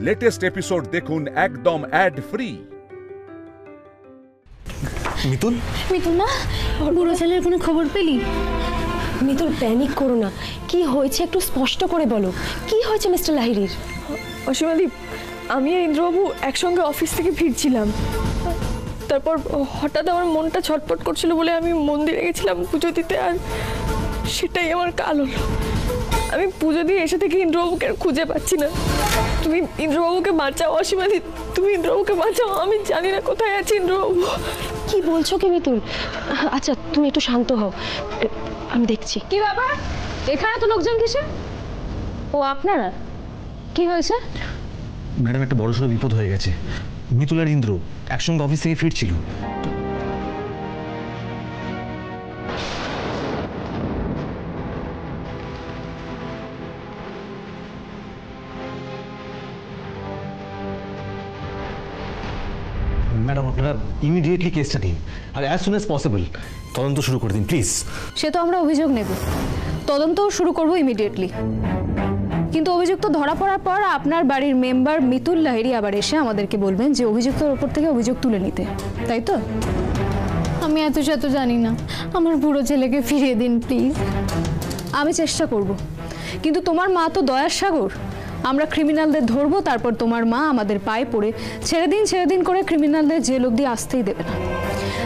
Latest episode দেখুন একদম add free. Mitul, Mitul মা, বুড়ো ছেলের কোনো খবর পেলি? মিতুল, প্যানিক করো না। কি হয়েছে একটু স্পষ্ট করে বলো। কি হয়েছে মিস্টার লাহিড়ীর? অসীমাদি, আমি আর ইন্দ্রবাবু একসঙ্গে অফিস থেকে ফিরছিলাম। তারপর হঠাৎ আমার মনটা ছটফট করছিল বলে আমি মন্দিরে গেছিলাম পুজো দিতে, আর সেটাই আমার কাল হলো। আমি পুজো দিয়ে এসে থেকে ইন্দ্রবাবুকে আর খুঁজে পাচ্ছি না। তুমি ইন্দ্রবাবুকে বাঁচাও অসীমাদি, তুমি ইন্দ্রবাবুকে বাঁচাও। আমি জানি না কোথায় আছে ইন্দ্রবাবু। কি বলছো কি মিতুল? আচ্ছা তুমি একটু শান্ত হও, আমি দেখছি। কি ব্যাপার, এখানে তো লোকজন কিসে? ও আপনারা? কি হয়েছে? ম্যাডাম একটা বড়সড় বিপদ হয়ে গেছে। মিতুল আর ইন্দ্র একসঙ্গে অফিস থেকে ফিরছিল। ম্যাডাম, আপনারা ইমিডিয়েটলি কেসটা নিন আর অ্যাজ সুন অ্যাজ পসিবল তদন্ত শুরু করে দিন প্লিজ। সে তো আমরা অভিযোগ নেব, তদন্তও শুরু করব ইমিডিয়েটলি। কিন্তু অভিযুক্ত ধরা পড়ার পর আপনার বাড়ির মেম্বার মিতুল লাহিড়ী আবার এসে আমাদেরকে বলবেন যে অভিযুক্তর ওপর থেকে অভিযোগ তুলে নিতে, তাই তো? আমি এত শত জানি না, আমার বুড়ো ছেলেকে ফিরিয়ে দিন প্লিজ। আমি চেষ্টা করব, কিন্তু তোমার মা তো দয়ার সাগর। আমরা ক্রিমিনালদের ধরবো, তারপর তোমার মা আমাদের পায়ে পড়ে ছেড়ে দিন করে ক্রিমিনালদের জেল অবধি আসতেই দেবে না।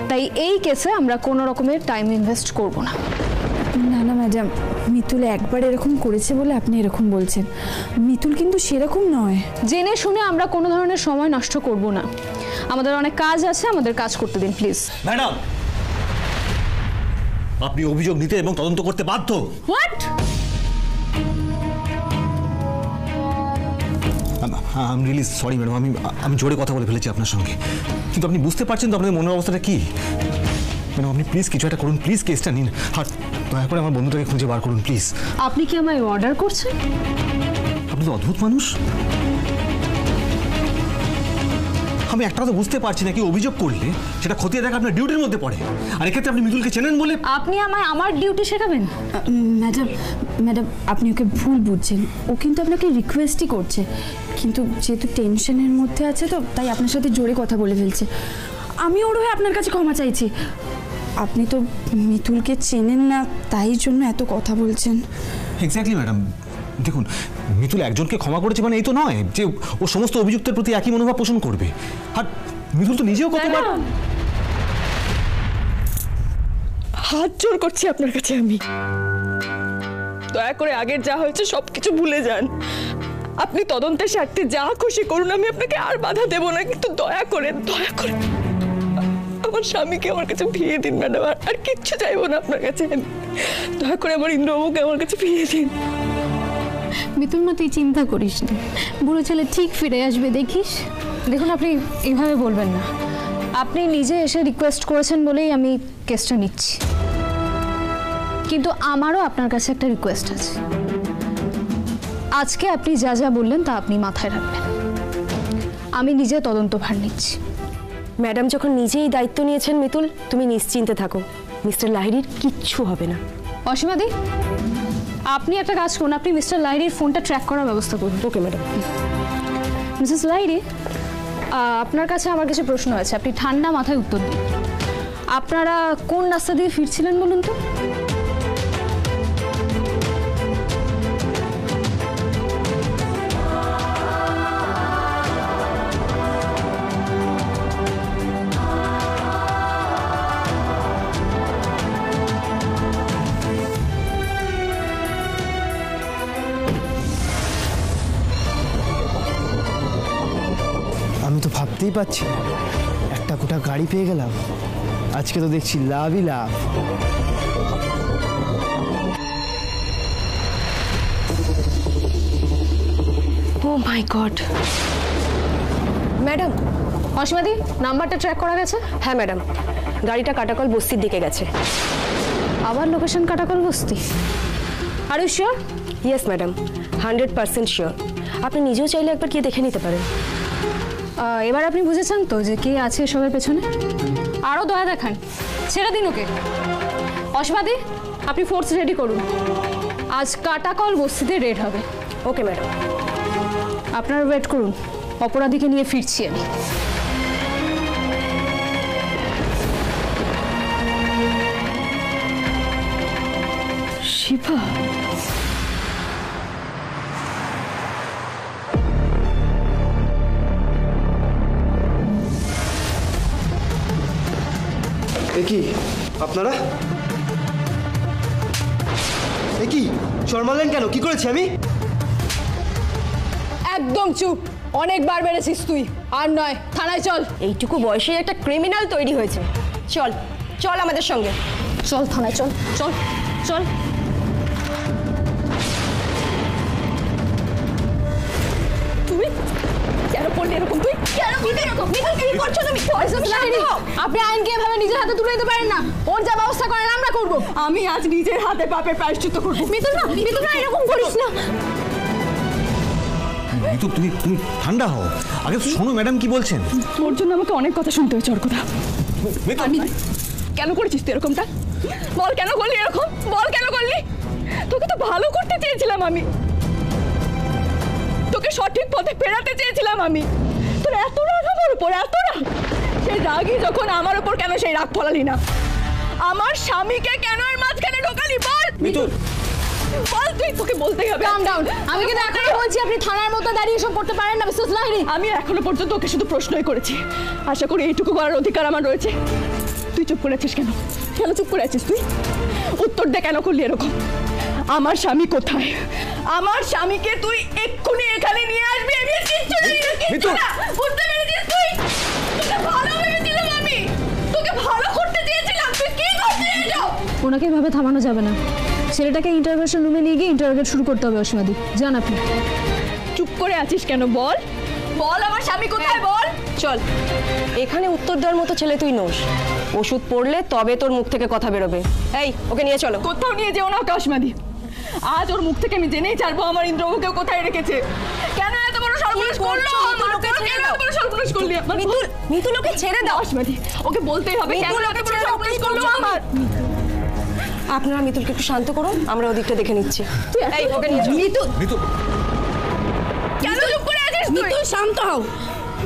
তাই এই কেসে আমরা কোনো রকমের টাইম ইনভেস্ট করব না। না না ম্যাডাম, মিতুল একবার এরকম করেছে বলে আপনি এরকম বলছেন। মিতুল কিন্তু সেরকম নয়। জেনে শুনে আমরা কোনো ধরনের সময় নষ্ট করব না। আমাদের অনেক কাজ আছে, আমাদের কাজ করতে দিন প্লিজ। ম্যাডাম, আপনি অভিযোগ নিতে এবং তদন্ত করতে বাধ্য। What? I am really sorry madam, আমি জোরে কথা বলে ফেলেছি আপনার সঙ্গে, কিন্তু আপনি বুঝতে পারছেন তো আপনাদের মনের অবস্থাটা কি। ম্যাডাম আপনি প্লিজ কিছু একটা করুন, প্লিজ কেসটা নিন আর দয়া করে আমার বন্ধুটাকে খুঁজে বার করুন প্লিজ। আপনি কি আমায় অর্ডার করছেন? আপনি তো অদ্ভুত মানুষ। আমি একটা তো বুঝতে পারছি না, কি অভিযোগ করলে সেটা খতিয়ে দেখা আপনার ডিউটির মধ্যে পড়ে, আর এক্ষেত্রে আপনি মিতুলকে চেনেন বলে আপনি আমায় আমার ডিউটি শেখাবেন? ম্যাডাম আপনি ওকে ভুল বুঝছেন। ও কিন্তু আপনাকে রিকোয়েস্টই করছে, কিন্তু যেহেতু টেনশনের মধ্যে আছে তো তাই আপনার সাথে জোরে কথা বলে ফেলছে। আমি ওর হয়ে আপনার কাছে ক্ষমা চাইছি। আপনি তো মিতুলকে চেনেন না, তাই জন্য এত কথা বলছেন। এক্স্যাক্টলি ম্যাডাম, দেখুন মিতুল একজনকে ক্ষমা করেছে মানে এই তো নয় যে ও সমস্ত অভিযুক্তের প্রতি একই মনোভাব পোষণ করবে। আর মিতুল তো নিজেও কতবার হাত জোর করছি আপনার কাছে, আমি দয়া করে আগের যা হয়েছে সবকিছু ভুলে যান। আপনি তদন্তের স্বার্থে যা খুশি করুন, আমি আপনাকে আর বাধা দেব না, কিন্তু দয়া করে আমার স্বামীকে আমার কাছে ফিরিয়ে দিন ম্যাডাম। আর কিচ্ছু চাইবো না আপনার কাছে। দয়া করে আমার ইন্দ্রবাবুকে আমার কাছে ফিরিয়ে দিন। মিতুল মা, তুই চিন্তা করিস না, বুড়ো ছেলে ঠিক ফিরে আসবে, দেখিস। দেখুন আপনি এইভাবে বলবেন না। আপনি নিজে এসে রিকোয়েস্ট করেছেন বলেই আমি কেসটা নিচ্ছি, কিন্তু আমারও আপনার কাছে একটা রিকোয়েস্ট আছে। আজকে আপনি যা যা বললেন তা আপনি মাথায় রাখবেন। আমি নিজে তদন্ত ভার নিচ্ছি। ম্যাডাম যখন নিজেই দায়িত্ব নিয়েছেন মিতুল, তুমি নিশ্চিন্তে থাকো, মিস্টার লাহিড়ীর কিচ্ছু হবে না। অসীমাদি, আপনি একটা কাজ করুন, আপনি মিস্টার লাহিড়ীর ফোনটা ট্র্যাক করার ব্যবস্থা করুন। Okay madam. মিসেস লাহিড়ী, আপনার কাছে আমার কিছু প্রশ্ন আছে, আপনি ঠান্ডা মাথায় উত্তর দিন। আপনারা কোন রাস্তা দিয়ে ফিরছিলেন বলুন তো? আমি তো ভাবতেই পারছি না, একটা গোটা গাড়ি পেয়ে গেলাম। আজকে তো দেখছি লাভই লাভ। ও মাই গড। ম্যাডাম, অসীমাদি, নাম্বারটা ট্র্যাক করা গেছে? হ্যাঁ ম্যাডাম, গাড়িটা কাটাকল বস্তির দিকে গেছে। আবার লোকেশন কাটাকল বস্তি? Are you sure? Yes madam, 100% sure. আপনি নিজেও চাইলে একবার গিয়ে দেখে নিতে পারেন। এবার আপনি বুঝেছেন তো যে কে আছে এসবের পেছনে? আরও দয়া দেখান, ছেড়ে দিন ওকে। অসীমাদি, আপনি ফোর্স রেডি করুন, আজ কাটাকল বস্তিতে রেড হবে। Okay madam. আপনারা ওয়েট করুন, অপরাধীকে নিয়ে ফিরছি আমি। শিবা, কি আপনারা কি চড় মারলেন কেন? কি করেছি আমি? একদম চুপ, অনেকবার বেড়েছিস তুই, আর নয়, থানায় চল। এইটুকু বয়সে একটা ক্রিমিনাল তৈরি হয়েছে। চল চল আমাদের সঙ্গে, চল থানায় চল, চল চল। তুমি কেন করলি এরকম? তুই কেন করলি এরকম? কি করছো তুমি? আপনি আইনকে এভাবে নিজের হাতে তুলে নিতে পারেন না। ওর যা ব্যবস্থা করেন আমরা করব। আমি আজ নিজের হাতে পাপের প্রায়শ্চিত্ত করবো। মিতুল না এরকম করিস না। মিতু, তুমি তুমি ঠান্ডা হও, আগে শোনো ম্যাডাম কি বলছেন। তোর জন্য আমাকে অনেক কথা শুনতে হয়েছে ওর কথা। আমি কেন করেছিস তুই এরকমটা? বল কেন করলি এরকম? বল কেন করলি? তোকে তো ভালো করতে চেয়েছিলাম আমি, তোকে সঠিক পথে ফেরাতে চেয়েছিলাম আমি। তোর এত রাগ আমার উপর, এত রাগ। সেই রাগই যখন আমার উপর, কেন সেই রাগ ফলালি না? আমার স্বামীকে কেন এর মাঝখানে ঢোকালি? বল মিতু, বল, তুই তোকে বলতেই হবে। কাম ডাউন, আমি কিন্তু এখনো বলছি আপনি থানার মধ্যে দাঁড়িয়ে সব করতে পারেন না মিসেস লাহিড়ী। আমি এখনো পর্যন্ত ওকে শুধু প্রশ্নই করেছি, আশা করি এইটুকু করার অধিকার আমার রয়েছে। তুই চুপ করে আছিস কেন? কেন চুপ করে আছিস তুই? উত্তর দে, কেন করলি এরকম? আমার স্বামী কোথায়? আমার স্বামীকে তুই এক্ষুনি এখানে নিয়ে আসবি। আমি কিচ্ছু জানি না, কিচ্ছু না। বুঝতে পেরেছিস তুই? তোকে ভালো ভেবেছিলাম আমি, তোকে ভালো করতে চেয়েছিলাম, তুই কি করছিস এটা? ওনাকে এভাবে থামানো যাবে না। ছেলেটাকে ইন্টারোগেশন রুমে নিয়ে গিয়ে ইন্টারোগেট শুরু করতে হবে। অসীমাদি, যান আপনি। চুপ করে আছিস কেন? বল বল, আমার স্বামী কোথায়? বল। চল। এখানে উত্তর দেওয়ার মতো ছেলে তুই নোস। ওষুধ পড়লে তবে তোর মুখ থেকে কথা বেরোবে। এই, ওকে নিয়ে চলো। কোথাও নিয়ে যেও না ওকে অসীমাদি। আজ ওর মুখ থেকে আমি জেনেই ছাড়বো আমার ইন্দ্রবাবুকে কোথায় রেখেছে। কেন এত বড় সর্বনাশ করলো? কেন এত বড় সর্বনাশ করলি? মিতুল, ওকে ছেড়ে দাও। অসীমাদি, ওকে বলতেই হবে কেন এত বড় সর্বনাশ করলো আমার। আপনারা মিতুলকে একটু শান্ত করুন, আমরা ওদিকটা দেখে নিচ্ছি। এই, ওকে নিয়ে চল। মিতু, কেন চুপ করে আছিস তুই? তুই শান্ত হও,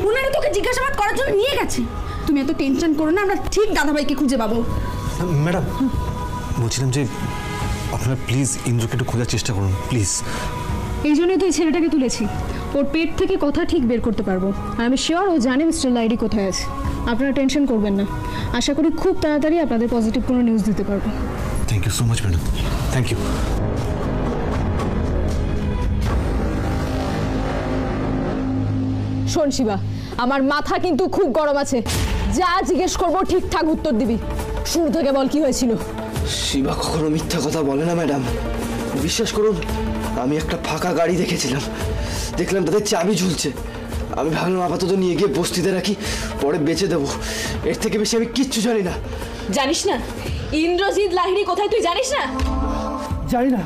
ওনারা তোকে জিজ্ঞাসাবাদ করার জন্য নিয়ে গেছে। তুমি এত টেনশন করো না, আমরা ঠিক দাদাভাইকে খুঁজে পাবো। ম্যাডাম বলছিলাম যে আপনারা প্লিজ ইন্দ্রকে একটু খোঁজার চেষ্টা করুন প্লিজ। এই জন্যই তো এই ছেলেটাকে তুলেছি, ওর পেট থেকে কথা ঠিক বের করতে পারবো। আর আমি শিওর ও জানে মিস্টার লাহিড়ী কোথায় আছে। আপনারা টেনশন করবেন না, আশা করি খুব তাড়াতাড়ি আপনাদের পজিটিভ কোনো নিউজ দিতে পারবো। Thank you so much madam, thank you. শোন শিবা, আমার মাথা কিন্তু খুব গরম আছে। যা জিজ্ঞেস করবো ঠিকঠাক উত্তর দিবি। শুরু থেকে বল কি হয়েছিল। শিবা কখনো মিথ্যা কথা বলে না ম্যাডাম, বিশ্বাস করুন। আমি একটা ফাঁকা গাড়ি দেখেছিলাম, দেখলাম তাদের চাবি ঝুলছে। আমি ভাবলাম আপাতত নিয়ে গিয়ে বস্তিতে রাখি, পরে বেচে দেবো। এর থেকে বেশি আমি কিচ্ছু জানি না। জানিস না ইন্দ্রজিৎ লাহিড়ী কোথায়? তুই জানিস না? জানি না।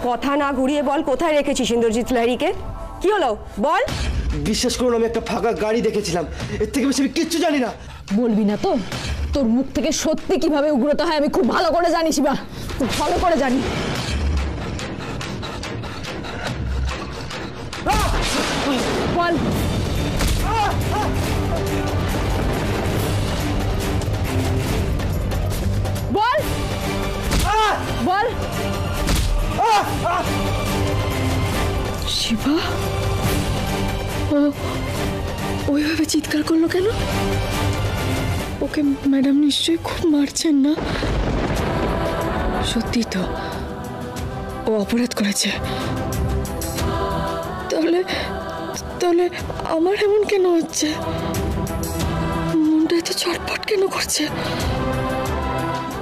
কথা না ঘুরিয়ে বল, কোথায় রেখেছিস ইন্দ্রজিৎ লাহিড়ীকে? কি হলো বল। বিশ্বাস করুন, আমি একটা ফাঁকা গাড়ি দেখেছিলাম, এর থেকে বেশি আমি কিচ্ছু জানি না। বলবি না তো? তোর মুখ থেকে সত্যি কিভাবে উগ্রতা হয় আমি খুব ভালো করে জানি শিবা, খুব ভালো করে জানি। বল। বল বল। শিবা, ও ওইভাবে চিৎকার করলো কেন? ওকে ম্যাডাম নিশ্চয়ই খুব মারছেন না? সত্যি তো ও অপরাধ করেছে। তাহলে তাহলে আমার এমন কেন হচ্ছে? মনটা এত ছটফট কেন করছে?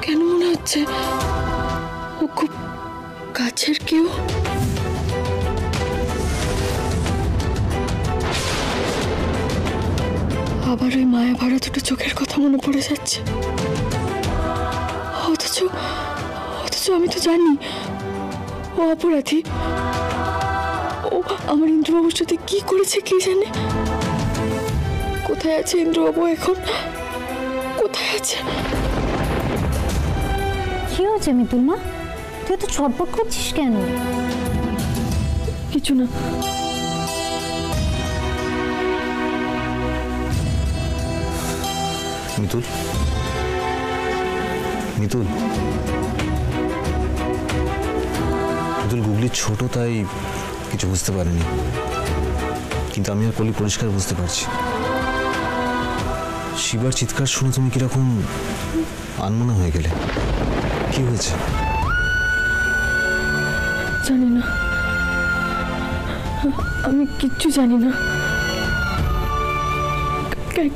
কেন মনে হচ্ছে ও খুব কাছের কেউ? আবার ওই মায়া ভরা দুটো চোখের কথা মনে পড়ে যাচ্ছে। অথচ আমি তো জানি ও অপরাধী। ও আমার ইন্দ্রবাবুর সাথে কি করেছে কে জানে। কোথায় আছে ইন্দ্রবাবু এখন? কোথায় আছে? কি হয়েছে মিতুল মা? তুই তো ছটফট করছিস কেন? কিছু না। মিতুল, মিতুল, মিতুল গুগলি ছোট, তাই কিছু বুঝতে পারিনি, কিন্তু আমি আর কলি পরিষ্কার বুঝতে পারছি। শিবার চিৎকার শুনে তুমি কিরকম আনমনা হয়ে গেলে, কি হয়েছে? জানি না, আমি কিচ্ছু জানি না,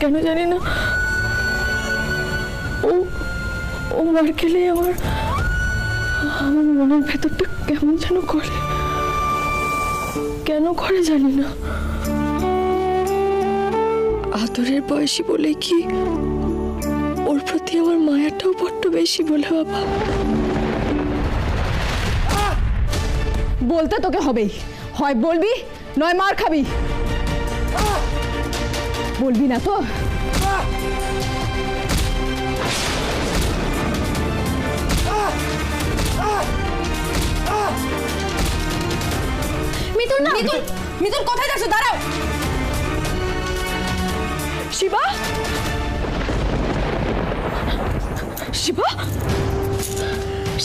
কেন জানি না। ও মার খেলে আমার মনের ভেতরটা কেমন যেন করে, কেন করে জানি না। আদরের বয়সী বলে কি ওর প্রতি আমার মায়াটাও বড্ড বেশি বলে বাবা। বলতে তোকে হবেই, হয় বলবি নয় মার খাবি। বলবি না তো? মিতুল না, মিতুল, মিতুল কোথায় যাচ্ছ? দাঁড়াও। শিবা, শিবা,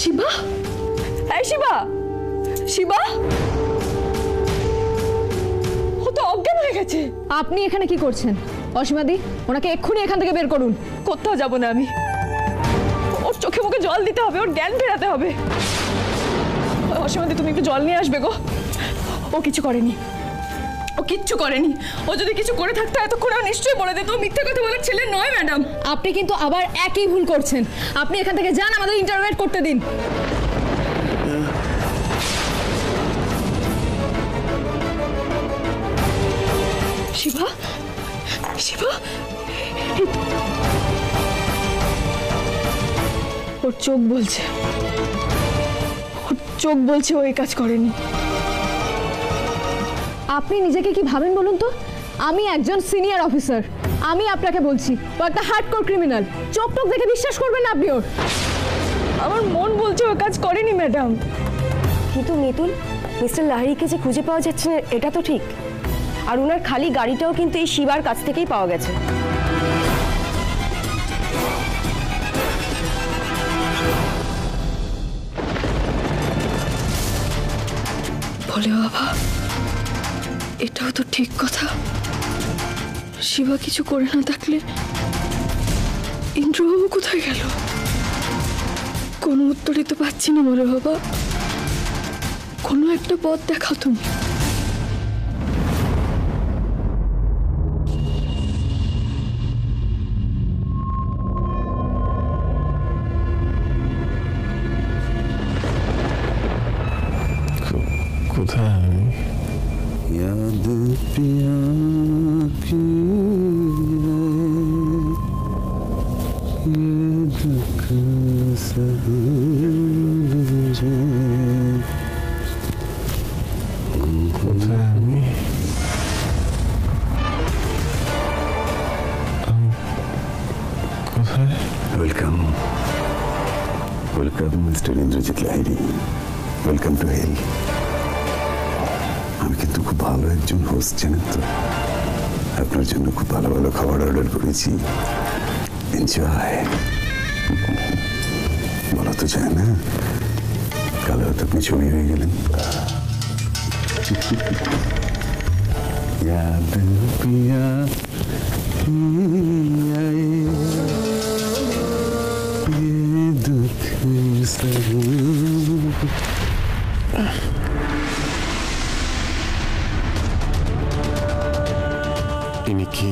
শিবা, এই শিবা, শিবা, ও তো অজ্ঞান হয়ে গেছে। আপনি এখানে কি করছেন? অসীমাদি, ওনাকে এক্ষুনি এখান থেকে বের করুন। কোথাও যাব না আমি, ওর চোখে মুখে জল দিতে হবে, ওর জ্ঞান ফেরাতে হবে। অসীমাদি, তুমি একটু জল নিয়ে আসবে গো। ও কিছু করেনি, ও কিচ্ছু করেনি। ও যদি কিছু করে থাকতো এতক্ষণ নিশ্চয়ই বলে দিত। ও মিথ্যে কথা বলার ছেলে নয় ম্যাডাম। আপনি কিন্তু আবার একই ভুল করছেন। আপনি এখান থেকে যান, আমাদের ইন্টারোগেট করতে দিন। শিবা, শিবা, ওর চোখ বলছে, ওর চোখ বলছে ও এই কাজ করেনি। আপনি নিজেকে কি ভাবেন বলুন তো? আমি একজন সিনিয়র অফিসার, আমি আপনাকে বলছি ও একটা হার্ডকোর ক্রিমিনাল। চোখ টোক দেখে বিশ্বাস করবেন না আপনি ওর? আমার মন বলছে ও কাজ করেনি ম্যাডাম। কিন্তু মিতুল, মিস্টার লাহিড়িকে যে খুঁজে পাওয়া যাচ্ছে না এটা তো ঠিক। আর ওনার খালি গাড়িটাও কিন্তু এই শিবার কাছ থেকেই পাওয়া গেছে। বলে বাবা, এটাও তো ঠিক কথা। শিবা কিছু করে না থাকলে ইন্দ্রবাবু কোথায় গেল? কোনো উত্তরই তো পাচ্ছি না। বলে বাবা, কোনো একটা পথ দেখাও তুমি। কোথায়? याद पिया की ये दुख কোথায় আমি? কোথায়? Welcome, welcome mister Indrajit Lahiri, welcome to hell. আমি কিন্তু খুব ভালো একজন হোস্ট, জানেন তো। আপনার জন্য খুব ভালো ভালো খাবার অর্ডার করেছি। এনজয়। বলা তো যায় না, কাল হয়তো আপনি ছবি হয়ে গেলেন। याद पिया ये दुख ইনি কি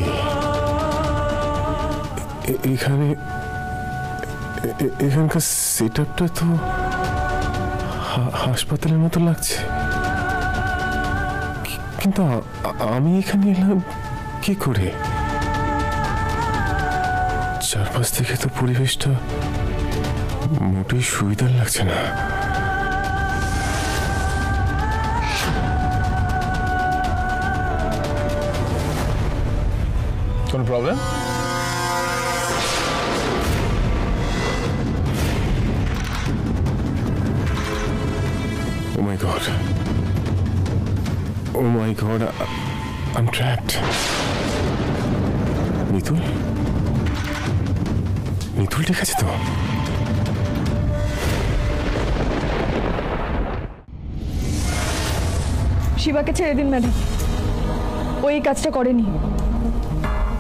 এখানে? এখানকার সেট আপটা তো হাসপাতালের মতো লাগছে, কিন্তু আমি এখানে এলাম কি করে? চারপাশ থেকে তো পরিবেশটা মোটেই সুবিধার লাগছে না। কোনো problem? Oh my God. Oh my God. I'm trapped. Mitul? Mitul ঠিক আছে তো? শিবাকে ছেড়ে দিন ম্যাডাম, ওই কাজটা করেনি।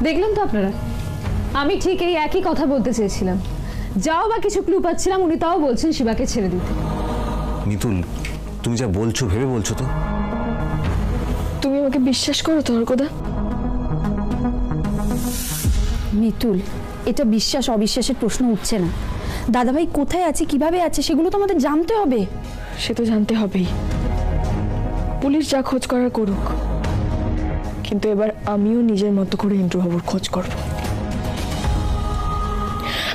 দেখলেন তো আপনারা, আমি ঠিক এই একই কথা বলতে চেয়েছিলাম। যাও বা কিছু ক্লু পাচ্ছিলাম, উনি তাও বলছেন শিবাকে ছেড়ে দিতে। মিতুল, তুমি যা বলছো ভেবে বলছো তো? তুমি আমাকে বিশ্বাস করো তো অর্কদা? মিতুল, এটা বিশ্বাস অবিশ্বাসের প্রশ্ন উঠছে না। দাদাভাই কোথায় আছে, কিভাবে আছে, সেগুলো তো আমাদের জানতে হবে। সে তো জানতে হবেই, পুলিশ যা খোঁজ করার করুক, কিন্তু এবার আমিও নিজের মতো করে ইন্দ্রবাবুর খোঁজ করব।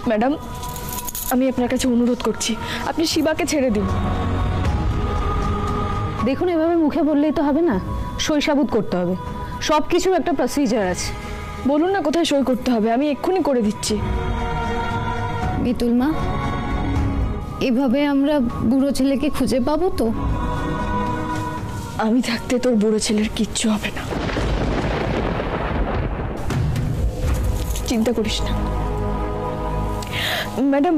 ম্যাডাম, আমি আপনার কাছে অনুরোধ করছি, আপনি শিবাকে ছেড়ে দিন। দেখুন, এভাবে মুখে বললেই তো হবে না, সই সাবুত করতে হবে। সব কিছুর একটা প্রসিজার আছে। বলুন না কোথায় সই করতে হবে, আমি এক্ষুনি করে দিচ্ছি। মিতুল মা, এভাবে আমরা বুড়ো ছেলেকে খুঁজে পাবো তো? আমি থাকতে তোর বুড়ো ছেলের কিচ্ছু হবে না, চিন্তা করিস না। ম্যাডাম,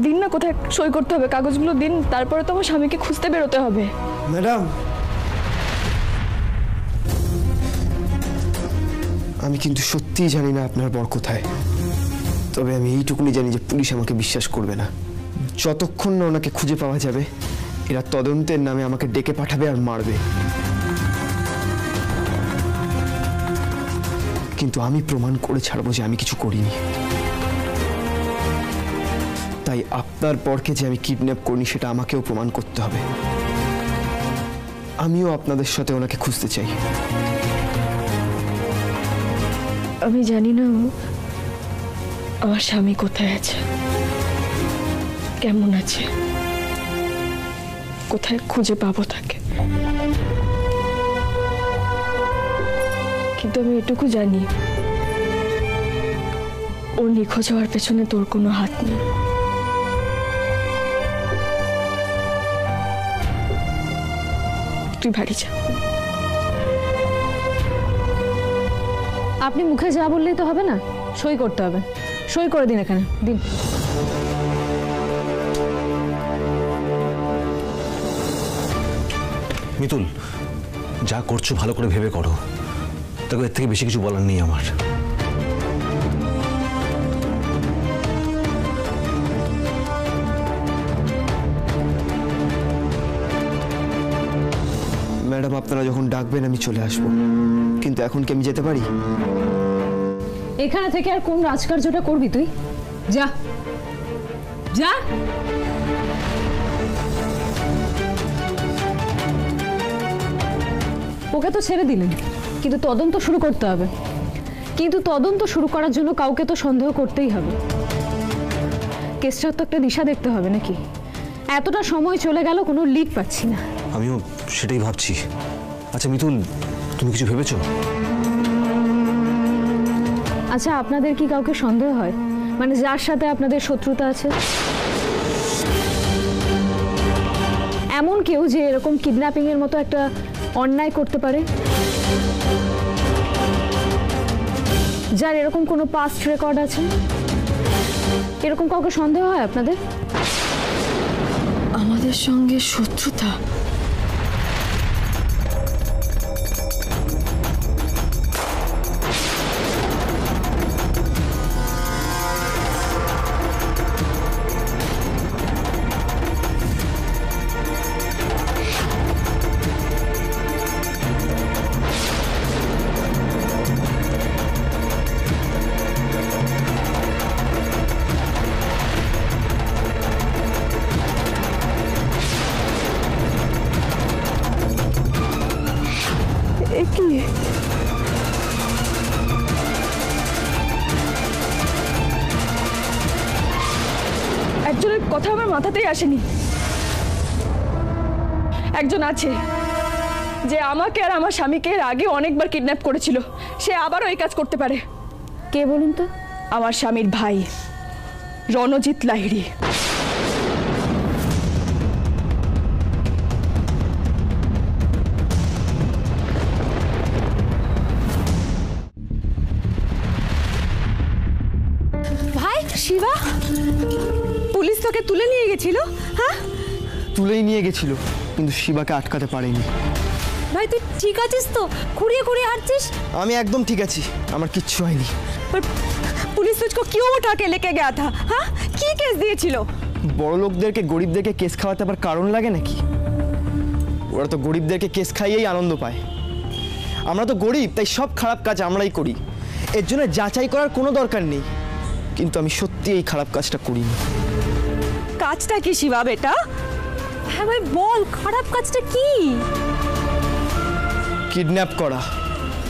দিন না কোথায় সই করতে হবে, কাগজগুলো দিন, তারপরে তো আমার স্বামীকে খুঁজতে বেরোতে হবে। ম্যাডাম, আমি কিন্তু সত্যিই জানি না আপনার বর কোথায়। তবে আমি এইটুকুনি জানি যে পুলিশ আমাকে বিশ্বাস করবে না। যতক্ষণ না ওনাকে খুঁজে পাওয়া যাবে, এরা তদন্তের নামে আমাকে ডেকে পাঠাবে আর মারবে। কিন্তু আমি প্রমাণ করে ছাড়বো যে আমি কিছু করিনি। তাই আপনার বরকে যে আমি কিডন্যাপ করিনি সেটা আমাকেও প্রমাণ করতে হবে। আমিও আপনাদের সাথে ওনাকে খুঁজতে চাই। আমি জানি না আমার স্বামী কোথায় আছে, কেমন আছে, কোথায় খুঁজে পাবো তাকে, কিন্তু আমি এটুকু জানি ওর নিখোঁজ হওয়ার পেছনে তোর কোনো হাত নেই। তুই বাড়ি যা। আপনি মুখে যা বললেই তো হবে না, সই করতে হবে। সই করে দিন, এখানে দিন। মিতুল, যা করছো ভালো করে ভেবে করো। দেখো, এর থেকে বেশি কিছু বলার নেই আমার। ম্যাডাম, আপনারা যখন ডাকবেন আমি চলে আসব, কিন্তু এখন কি আমি যেতে পারি? এখানে থেকে আর কোন রাজকার্যটা করবি তুই? যা যা। ওকে তো ছেড়ে দিলেন, কিন্তু তদন্ত শুরু করতে হবে। কিন্তু তদন্ত শুরু করার জন্য কাউকে তো সন্দেহ করতেই হবে। কেসটার তো একটা দিশা দেখতে হবে নাকি? এতটা সময় চলে গেল, কোনো লিড পাচ্ছি না। আমিও সেটাই ভাবছি। আচ্ছা মিতুল, তুমি কিছু ভেবেছো? আচ্ছা, আপনাদের কি কাউকে সন্দেহ হয়? মানে যার সাথে আপনাদের শত্রুতা আছে, এমন কেউ যে এরকম কিডন্যাপিং এর মতো একটা অন্যায় করতে পারে, যার এরকম কোনো পাস্ট রেকর্ড আছে? এরকম কাউকে সন্দেহ হয় আপনাদের? আমাদের সঙ্গে শত্রুতা? একজনের কথা আমার মাথাতেই আসেনি। একজন আছে যে আমাকে আর আমার স্বামীকে এর আগে অনেকবার কিডন্যাপ করেছিল, সে আবারও এই কাজ করতে পারে। কে বলুন তো? আমার স্বামীর ভাই রণজিৎ লাহিড়ী। ভাই শিবা, পুলিশ তোকে তুলে নিয়ে গেছিল? হ্যাঁ, তুলেই নিয়ে গেছিল, কিন্তু শিবাকে আটকাতে পারেনি। ভাই তুই ঠিক আছিস তো? খুঁড়িয়ে খুঁড়িয়ে হাঁটছিস? আমি একদম ঠিক আছি, আমার কিচ্ছু হয়নি। পুলিশ তুঝকো क्यों उठा के लेके गया था? হ্যাঁ, কি কেস দিয়েছিল? বড় লোকদেরকে গরিবদেরকে কেস খাওয়াতে আবার কারণ লাগে নাকি? ওরা তো গরিবদেরকে কেস খাইয়েই আনন্দ পায়। আমরা তো গরিব, তাই সব খারাপ কাজ আমরাই করি। এর জন্য যাচাই করার কোনো দরকার নেই। কিন্তু আমি সত্যি এই খারাপ কাজটা করিনি। কাজটা কি শিবা বেটা? হ্যাঁ ভাই বল, খারাপ কাজটা কি? কিডন্যাপ করা,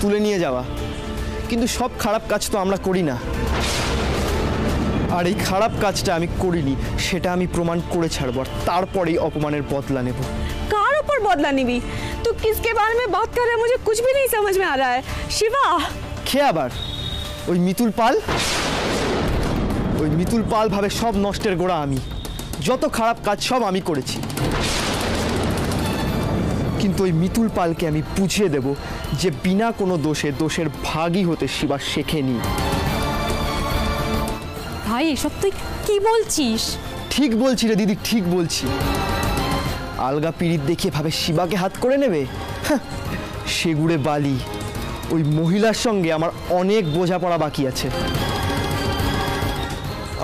তুলে নিয়ে যাওয়া। কিন্তু সব খারাপ কাজ তো আমরা করি না। আর এই খারাপ কাজটা আমি করিনি, সেটা আমি প্রমাণ করে ছাড়বো, আর তারপরেই অপমানের বদলা নেব। कार ऊपर बदला निभी? तू किसके बारे में बात कर रहा है? मुझे कुछ भी नहीं समझ में आ रहा है। शिवा, কে আবার? ওই মিতুল পাল। ওই মিতুল পাল ভাবে সব নষ্টের গোড়া আমি। যত খারাপ কাজ সব আমি করেছি। কিন্তু ওই মিতুল পালকে আমি বুঝিয়ে দেব যে বিনা কোনো দোষে দোষের ভাগী হতে শিবা শেখেনি। ভাই এসব তুই কি বলছিস? ঠিক বলছি রে দিদি, ঠিক বলছি। আলগা পিরিত দেখিয়ে ভাবে শিবাকে হাত করে নেবে? সেগুড়ে বালি। ওই মহিলার সঙ্গে আমার অনেক বোঝাপড়া বাকি আছে।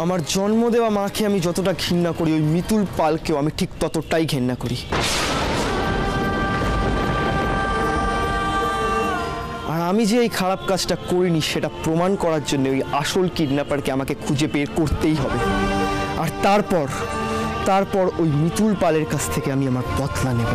আমার জন্ম দেওয়া মাকে আমি যতটা ঘৃণা করি, ওই মিতুল পালকেও আমি ঠিক ততটাই ঘৃণা করি। আর আমি যে এই খারাপ কাজটা করিনি সেটা প্রমাণ করার জন্য ওই আসল কিডন্যাপারকে আমাকে খুঁজে বের করতেই হবে। আর তারপর ওই মিতুল পালের কাছ থেকে আমি আমার বদলা নেব।